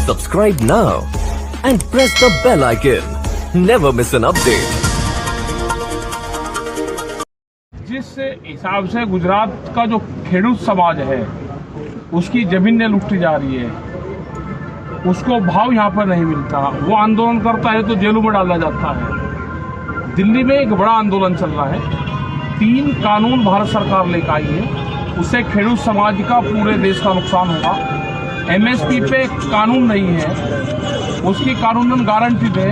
Subscribe now and press the bell icon. Never miss an update. जिस हिसाब से गुजरात का जो खेडूत समाज है उसकी जमीनें लुटी जा रही है, उसको भाव यहाँ पर नहीं मिलता, वो आंदोलन करता है तो जेलों में डाला जाता है। दिल्ली में एक बड़ा आंदोलन चल रहा है, 3 कानून भारत सरकार लेकर आई है, उससे खेडूत समाज का पूरे देश का नुकसान होगा। एमएसपी पे कानून नहीं है, उसकी कानूनन गारंटी दे।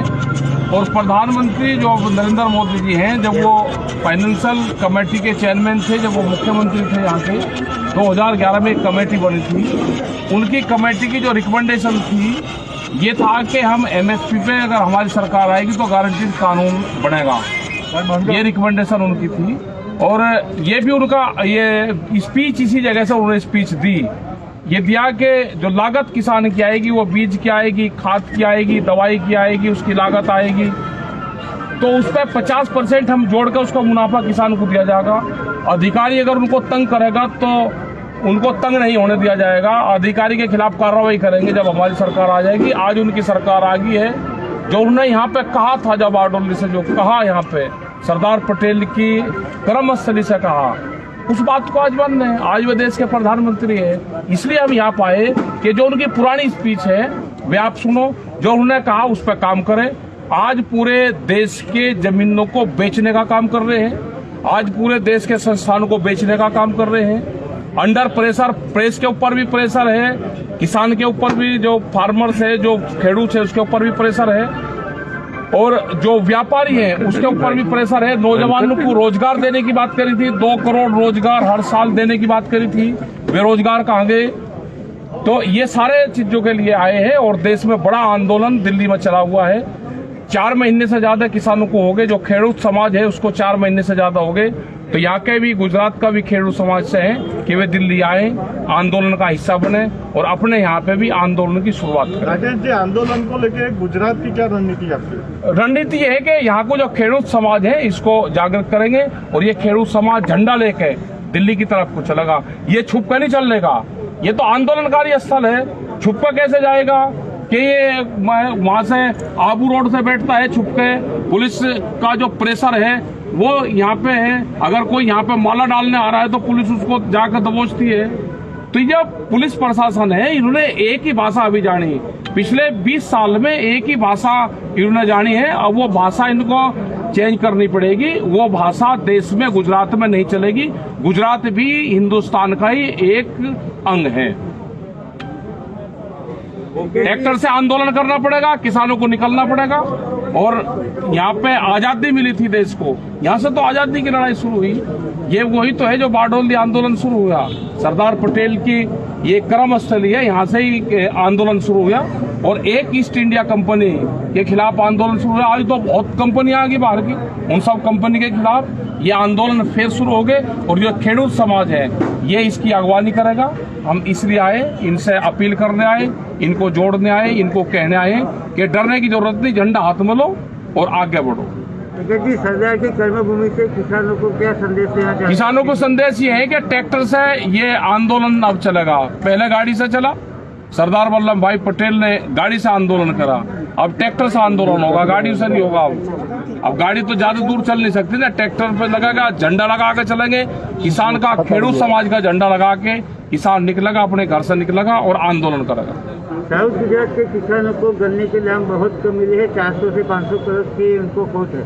और प्रधानमंत्री जो नरेंद्र मोदी जी हैं, जब वो फाइनेंशियल कमेटी के चेयरमैन थे, जब वो मुख्यमंत्री थे यहाँ के, 2011 में एक कमेटी बनी थी, उनकी कमेटी की जो रिकमेंडेशन थी ये था कि हम एमएसपी पे अगर हमारी सरकार आएगी तो गारंटीड कानून बनेगा। ये रिकमेंडेशन उनकी थी और ये भी उनका ये स्पीच इसी जगह से उन्होंने स्पीच दी। ये दिया कि जो लागत किसान की आएगी वो बीज की आएगी, खाद की आएगी, दवाई की आएगी, उसकी लागत आएगी, तो उस पर 50% हम जोड़कर उसका मुनाफा किसान को दिया जाएगा। अधिकारी अगर उनको तंग करेगा तो उनको तंग नहीं होने दिया जाएगा, अधिकारी के खिलाफ कार्रवाई करेंगे जब हमारी सरकार आ जाएगी। आज उनकी सरकार आ गई है। जो उन्होंने यहाँ पे कहा था, जब बारडोली से जो कहा यहाँ पे सरदार पटेल की कर्मस्थली से कहा, उस बात को आज बन रहे हैं। आज वे देश के प्रधानमंत्री है, इसलिए हम यहाँ पाए कि जो उनकी पुरानी स्पीच है वे आप सुनो, जो उन्होंने कहा उस पर काम करें। आज पूरे देश के जमीनों को बेचने का काम कर रहे हैं, आज पूरे देश के संस्थानों को बेचने का काम कर रहे हैं। अंडर प्रेशर, प्रेस के ऊपर भी प्रेशर है, किसान के ऊपर भी, जो फार्मर्स है, जो खेडूत है, उसके ऊपर भी प्रेशर है, और जो व्यापारी हैं उसके ऊपर भी प्रेशर है। नौजवानों को रोजगार देने की बात करी थी, 2 करोड़ रोजगार हर साल देने की बात करी थी, बेरोजगार कहाँ गए? तो ये सारे चीजों के लिए आए हैं और देश में बड़ा आंदोलन दिल्ली में चला हुआ है। 4 महीने से ज्यादा किसानों को हो गए, जो खेडूत समाज है उसको 4 महीने से ज्यादा हो गए। तो यहाँ के भी, गुजरात का भी खेडूत समाज से है कि वे दिल्ली आए, आंदोलन का हिस्सा बने और अपने यहाँ पे भी आंदोलन की शुरुआत करें। राजेश जी, आंदोलन को लेकर गुजरात की क्या रणनीति आपकी? रणनीति ये है कि यहाँ को जो खेडूत समाज है इसको जागृत करेंगे और ये खेडूत समाज झंडा लेके दिल्ली की तरफ को चलेगा। ये छुप कर नहीं चलेगा, ये तो आंदोलनकारी स्थल है, छुप कर कैसे जाएगा? कि ये वहां से आबू रोड से बैठता है छुप के, पुलिस का जो प्रेशर है वो यहाँ पे है। अगर कोई यहाँ पे माला डालने आ रहा है तो पुलिस उसको जाकर दबोचती है। तो ये पुलिस प्रशासन है, इन्होंने एक ही भाषा अभी जानी, पिछले 20 साल में एक ही भाषा इन्होंने जानी है। अब वो भाषा इनको चेंज करनी पड़ेगी, वो भाषा देश में, गुजरात में नहीं चलेगी। गुजरात भी हिंदुस्तान का ही एक अंग है। ट्रैक्टर से आंदोलन करना पड़ेगा, किसानों को निकलना पड़ेगा। और यहाँ पे आजादी मिली थी देश को, यहाँ से तो आजादी की लड़ाई शुरू हुई। ये वही तो है जो बारडोली आंदोलन शुरू हुआ, सरदार पटेल की ये कर्मस्थली है, यहाँ से ही आंदोलन शुरू हुआ। और एक ईस्ट इंडिया कंपनी के खिलाफ आंदोलन शुरू हुआ। आज तो बहुत कंपनियां आ गई बाहर की, उन सब कंपनी के खिलाफ ये आंदोलन फिर शुरू हो गए। और जो खेडूत समाज है ये इसकी अगवानी करेगा। हम इसलिए आए, इनसे अपील करने आए, इनको जोड़ने आए, इनको कहने आए कि डरने की जरूरत नहीं, झंडा हाथ में लो और आगे बढ़ो। जी, सरदार की कर्मभूमि से किसानों को क्या संदेश देना चाहिए? किसानों को संदेश ये है कि ट्रैक्टर से ये आंदोलन अब चलेगा, पहले गाड़ी से चला, सरदार वल्लभ भाई पटेल ने गाड़ी से आंदोलन करा, अब ट्रैक्टर से आंदोलन होगा, गाड़ी से नहीं होगा। अब गाड़ी तो ज्यादा दूर चल नहीं सकती ना, ट्रैक्टर पे लगेगा, झंडा लगा के चलेंगे। किसान का, खेडूत समाज का झंडा लगा के किसान निकलेगा, अपने घर से निकलेगा और आंदोलन करेगा। साउथ गुजरात के किसानों को गन्ने के दाम बहुत कम मिले हैं, 400 से 500 करोड़ की उनको खोट है।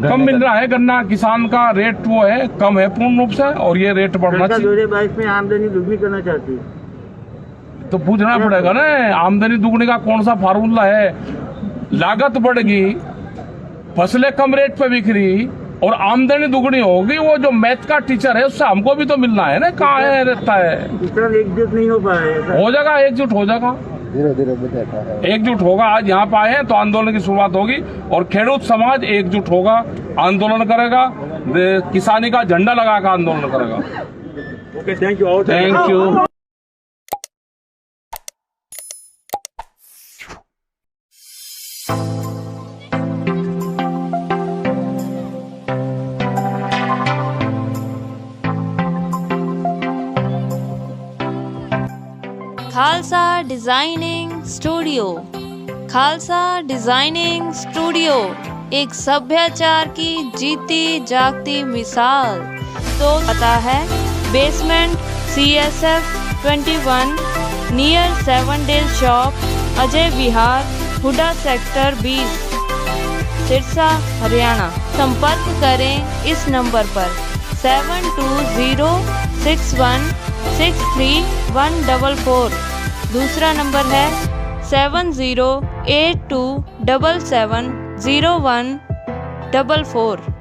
कम मिल रहा है गन्ना, किसान का रेट वो है, कम है पूर्ण रूप से, और ये रेट बढ़ना चाहिए। 2022 में आमदनी दुगनी करना चाहती है तो पूछना पड़ेगा ना, आमदनी दुगने का कौन सा फार्मूला है? लागत बढ़ेगी, फसलें कम रेट पे बिक रही और आमदनी दुगनी होगी। वो जो मैथ का टीचर है उससे हमको भी तो मिलना है ना, कहाँ है रहता है। किसान एकजुट नहीं हो पा रहे हैं। हो जाएगा, एकजुट हो जाएगा, धीरे-धीरे एकजुट होगा। आज यहाँ पे आए हैं तो आंदोलन की शुरुआत होगी और खेडूत समाज एकजुट होगा, आंदोलन करेगा, किसानी का झंडा लगा कर आंदोलन करेगा। Okay, thank you. Thank you. खास Khalsa designing studio. Khalsa designing studio एक सभ्याचार की जीती जागती मिसाल। तो पता है basement CSF 21 near 7 days shop, Ajay Vihar, Huda sector 20, Sirsa Haryana. संपर्क करें इस नंबर पर 7206163144। दूसरा नंबर है 7082770144।